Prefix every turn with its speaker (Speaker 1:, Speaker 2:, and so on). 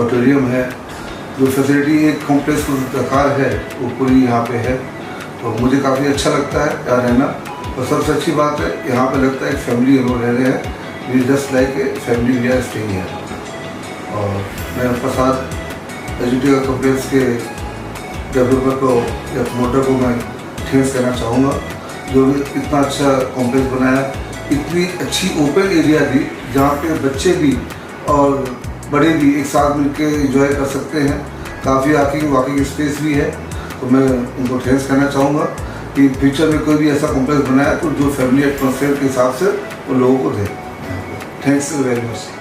Speaker 1: Auditorium है, जो facility एक कॉम्प्लेक्स प्रकार है वो पूरी यहाँ पे है। तो मुझे काफ़ी अच्छा लगता है यहाँ रहना। और सबसे अच्छी बात है यहाँ पे लगता है एक फैमिली हम लोग रह रहे हैं, we just like a family we are staying है। और मैं प्रसाद एजुकेशन कॉम्प्लेक्स के डेवलपर को या प्रमोटर को मैं थैंक्स कहना चाहूँगा, जो भी इतना अच्छा कॉम्प्लेक्स बनाया, इतनी अच्छी ओपन एरिया दी जहाँ पे बच्चे भी और बड़े भी एक साथ मिलकर एंजॉय कर सकते हैं। काफ़ी वॉकिंग स्पेस भी है। तो मैं उनको थैंक्स कहना चाहूँगा कि फ्यूचर में कोई भी ऐसा कॉम्प्लेक्स बनाया तो जो फैमिली एटमॉस्फेयर के हिसाब से वो लोगों को दे। Thanks very much.